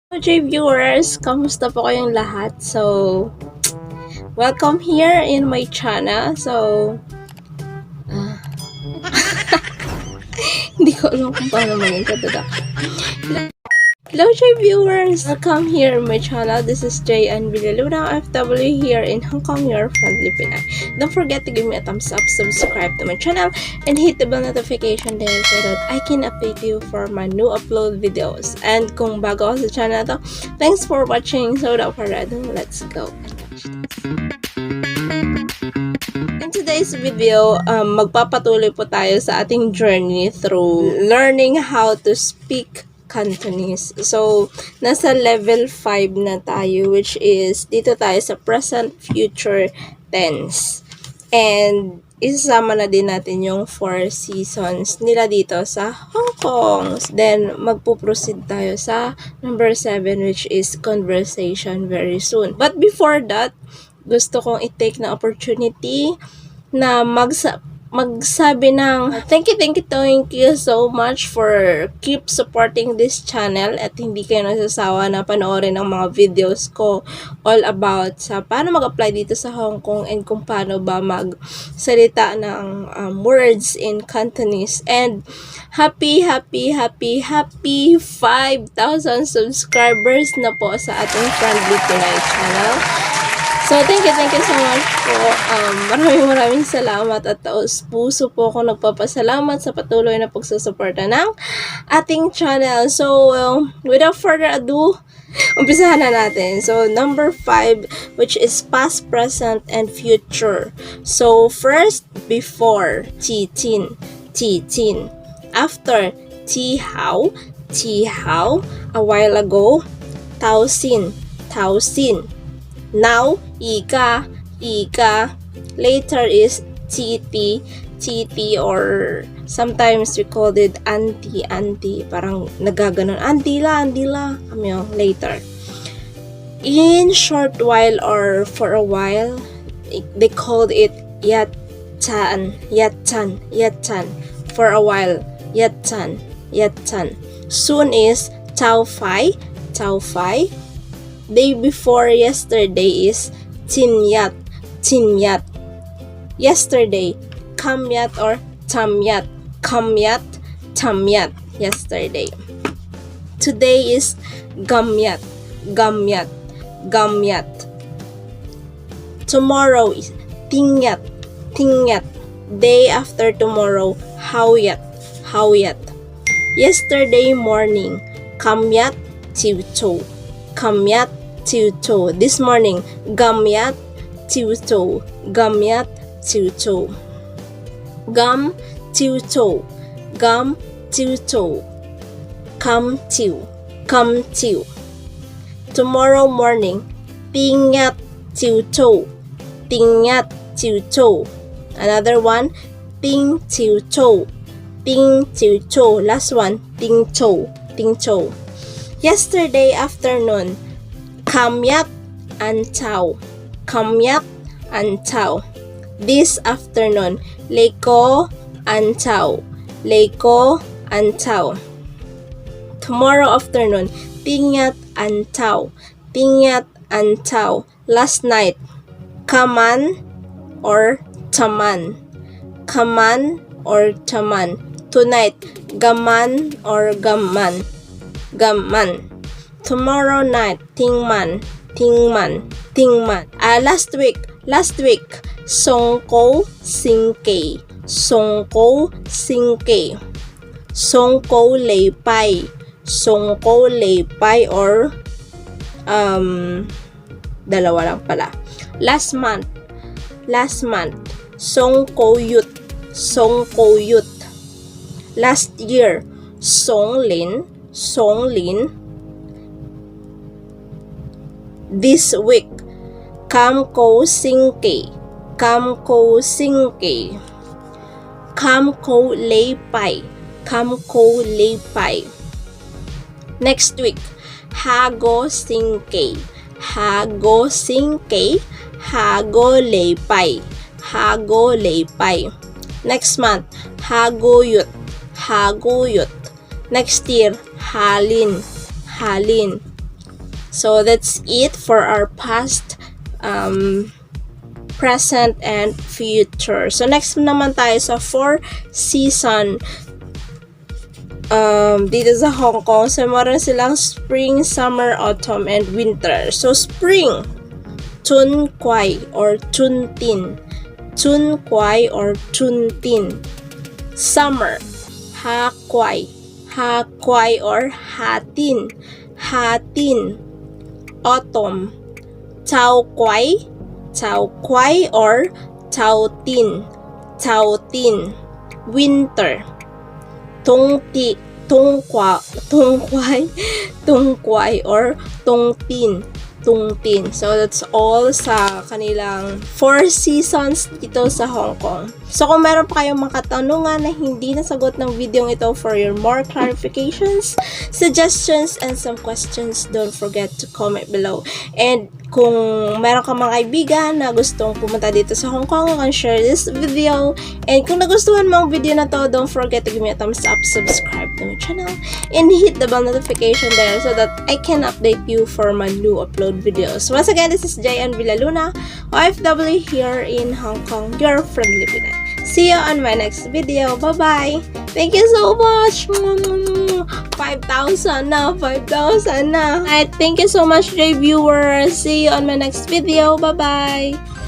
Jviewers, kamusta po kayong lahat? So, welcome here in my channel. So, hindi ko alam kung paano maging introduction. Hello Jviewers! Welcome here in my channel. This is Jay and PinayOFW here in Hongkong, your friendly Pinay. Don't forget to give me a thumbs up, subscribe to my channel, and hit the bell notification there so that I can update you for my new upload videos. And kung bago ako sa channel to, thanks for watching. So without further ado, let's go. In today's video, magpapatuloy po tayo sa ating journey through learning how to speak Cantonese. So, nasa level 5 na tayo, which is dito tayo sa present, future tense. And isasama na din natin yung 4 seasons nila dito sa Hong Kong. Then, magpo-proceed tayo sa number 7, which is conversation very soon. But before that, gusto kong i-take na opportunity na magsabi ng thank you so much for keep supporting this channel at hindi kayo nasasawa na panoorin ang mga videos ko all about sa paano mag-apply dito sa Hong Kong and kung paano ba magsalita ng words in Cantonese. And happy 5,000 subscribers na po sa ating friendly Pinay channel. So, thank you so much po. Maraming salamat at taos puso po ako nagpapasalamat sa patuloy na pagsusuporta ng ating channel. So, without further ado, umpisahan na natin. So, number 5, which is past, present, and future. So, first, before, Tin. After, Ti Hao. A while ago, Tao Sin. Now, Ika. Later is Titi, or sometimes we call it auntie. Parang nagaganon. Auntie la. Later. In short while or for a while, they called it Yatan. For a while, Yatan. Soon is Tao Fai. Day before yesterday is Tinyat. Yesterday, Kamyat or Tamyat. Yesterday. Today is Gamyat. Tomorrow is Tinyat. Day after tomorrow, Hawyat. Yesterday morning, Kamyat Tiwto. This morning, Gamyat Tiwto. Gam Tiwto. Come Tiw. Tomorrow morning, Tingyat Tiwto. Another one, Ting Tiwto. Last one, Ting Cho. Yesterday afternoon, Kamyat Antao. This afternoon, Leko Antao. Tomorrow afternoon, Tingyat Antao. Last night, Kaman or Taman. Tonight, Gaman or Gamman. Tomorrow night, Tingman. Last week, Songko Singke. Songko Leipai or dalawa lang pala. Last month, Songko Youth. Last year, Songlin. This week, Kamko Singke. Kamko Leipai. Next week, Hago Singke. Hago Leipai. Next month, Hago Youth. Next year, Halin. So that's it for our past, present, and future. So next naman tayo sa 4 season. Dito sa Hong Kong, so meron silang spring, summer, autumn, and winter. So spring, Chun Kwai or Chun Tin. Chun Kwai or Chun Tin. Summer, Ha Kwai. Ha Kwai or Ha Tin. Ha Tin. Autumn, Chao Kwai. Chao Kwai or Chao Tin. Chao Tin. Winter, Tung Kwai or Tung Tin. So that's all sa kanilang 4 seasons dito sa Hong Kong. So kung meron pa kayong mga katanungan na hindi nasagot ng video ito, for your more clarifications, suggestions, and some questions, don't forget to comment below. And kung meron ka mga kaibigan na gustong pumunta dito sa Hong Kong, you can share this video. And kung nagustuhan mo ang video na to, don't forget to give me a thumbs up, subscribe to my channel, and hit the bell notification there so that I can update you for my new upload videos. Once again, this is Jayan Villaluna, OFW here in Hong Kong, your friendly Pinay. See you on my next video. Bye-bye! Thank you so much! 5,000 na! 5,000 na! Alright, thank you so much, Jviewers! See you on my next video. Bye-bye!